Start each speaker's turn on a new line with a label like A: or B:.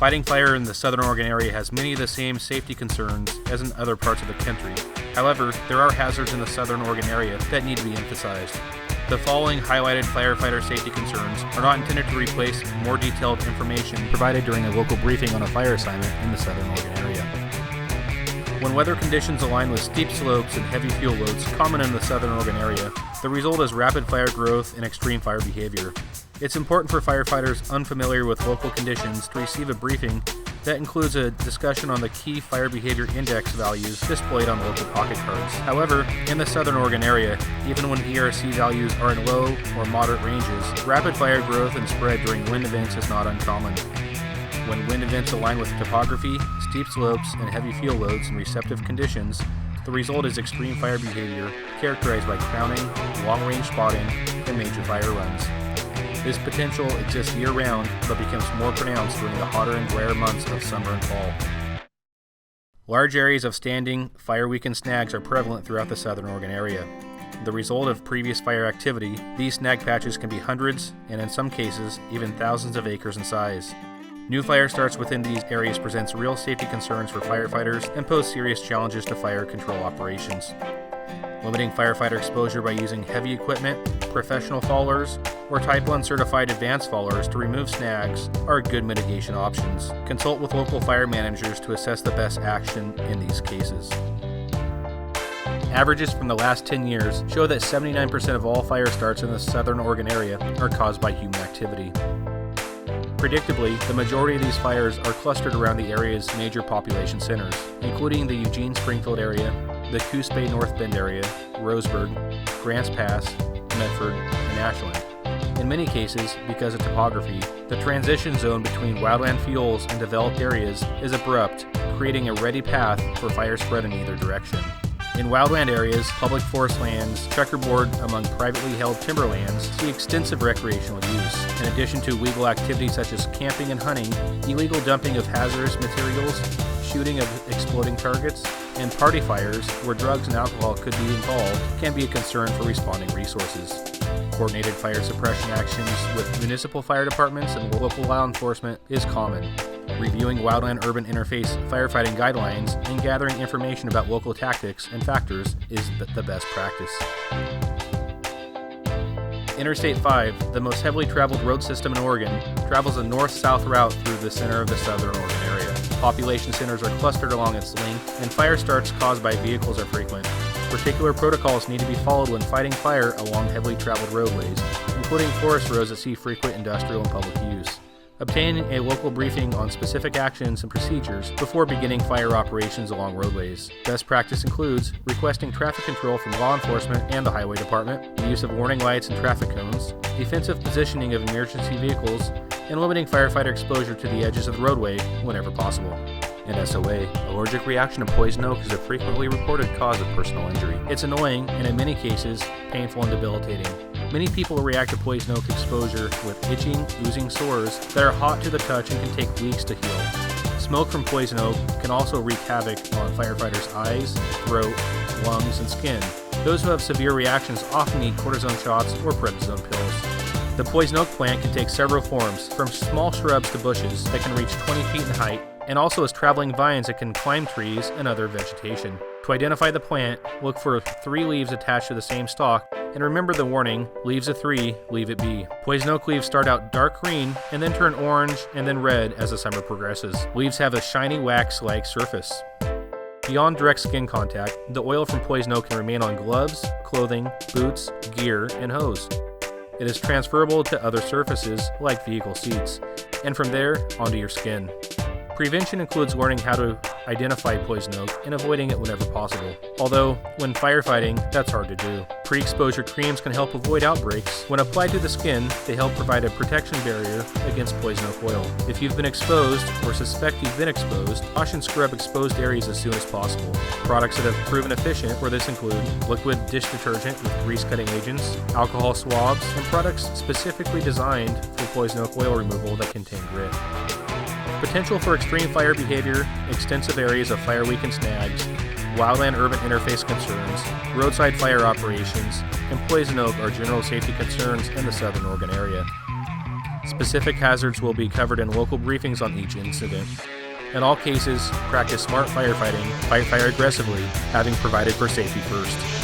A: Fighting fire in the Southern Oregon area has many of the same safety concerns as in other parts of the country. However, there are hazards in the Southern Oregon area that need to be emphasized. The following highlighted firefighter safety concerns are not intended to replace more detailed information provided during a local briefing on a fire assignment in the Southern Oregon area. When weather conditions align with steep slopes and heavy fuel loads common in the Southern Oregon area, the result is rapid fire growth and extreme fire behavior. It's important for firefighters unfamiliar with local conditions to receive a briefing that includes a discussion on the key fire behavior index values displayed on local pocket cards. However, in the Southern Oregon area, even when ERC values are in low or moderate ranges, rapid fire growth and spread during wind events is not uncommon. When wind events align with topography, steep slopes, and heavy fuel loads in receptive conditions, the result is extreme fire behavior characterized by crowning, long-range spotting, and major fire runs. This potential exists year-round, but becomes more pronounced during the hotter and drier months of summer and fall. Large areas of standing, fire-weakened snags are prevalent throughout the Southern Oregon area. The result of previous fire activity, these snag patches can be hundreds, and in some cases, even thousands of acres in size. New fire starts within these areas presents real safety concerns for firefighters and pose serious challenges to fire control operations. Limiting firefighter exposure by using heavy equipment, professional fallers, or Type 1 certified advanced fallers to remove snags are good mitigation options. Consult with local fire managers to assess the best action in these cases. Averages from the last 10 years show that 79% of all fire starts in the Southern Oregon area are caused by human activity. Predictably, the majority of these fires are clustered around the area's major population centers, including the Eugene-Springfield area, the Coos Bay North Bend area, Roseburg, Grants Pass, Medford, and Ashland. In many cases, because of topography, the transition zone between wildland fuels and developed areas is abrupt, creating a ready path for fire spread in either direction. In wildland areas, public forest lands, checkerboard among privately held timberlands, see extensive recreational use. In addition to legal activities such as camping and hunting, illegal dumping of hazardous materials, shooting of exploding targets, and party fires where drugs and alcohol could be involved can be a concern for responding resources. Coordinated fire suppression actions with municipal fire departments and local law enforcement is common. Reviewing wildland-urban interface firefighting guidelines and gathering information about local tactics and factors is the best practice. Interstate 5, the most heavily traveled road system in Oregon, travels a north-south route through the center of the Southern Oregon area. Population centers are clustered along its length, and fire starts caused by vehicles are frequent. Particular protocols need to be followed when fighting fire along heavily traveled roadways, including forest roads that see frequent industrial and public use. Obtaining a local briefing on specific actions and procedures before beginning fire operations along roadways. Best practice includes requesting traffic control from law enforcement and the highway department, the use of warning lights and traffic cones, defensive positioning of emergency vehicles, and limiting firefighter exposure to the edges of the roadway whenever possible. In SOA, allergic reaction to poison oak is a frequently reported cause of personal injury. It's annoying and in many cases, painful and debilitating. Many people react to poison oak exposure with itching, oozing sores that are hot to the touch and can take weeks to heal. Smoke from poison oak can also wreak havoc on firefighters' eyes, throat, lungs, and skin. Those who have severe reactions often need cortisone shots or prednisone pills. The poison oak plant can take several forms, from small shrubs to bushes that can reach 20 feet in height, and also as traveling vines that can climb trees and other vegetation. To identify the plant, look for 3 leaves attached to the same stalk, and remember the warning, leaves of 3, leave it be. Poison oak leaves start out dark green and then turn orange and then red as the summer progresses. Leaves have a shiny wax-like surface. Beyond direct skin contact, the oil from poison oak can remain on gloves, clothing, boots, gear, and hose. It is transferable to other surfaces like vehicle seats, and from there onto your skin. Prevention includes learning how to identify poison oak and avoiding it whenever possible. Although, when firefighting, that's hard to do. Pre-exposure creams can help avoid outbreaks. When applied to the skin, they help provide a protection barrier against poison oak oil. If you've been exposed or suspect you've been exposed, wash and scrub exposed areas as soon as possible. Products that have proven efficient for this include liquid dish detergent with grease-cutting agents, alcohol swabs, and products specifically designed for poison oak oil removal that contain grit. Potential for extreme fire behavior, extensive areas of fire-weakened snags, wildland-urban interface concerns, roadside fire operations, and poison oak are general safety concerns in the Southern Oregon area. Specific hazards will be covered in local briefings on each incident. In all cases, practice smart firefighting, fight fire aggressively, having provided for safety first.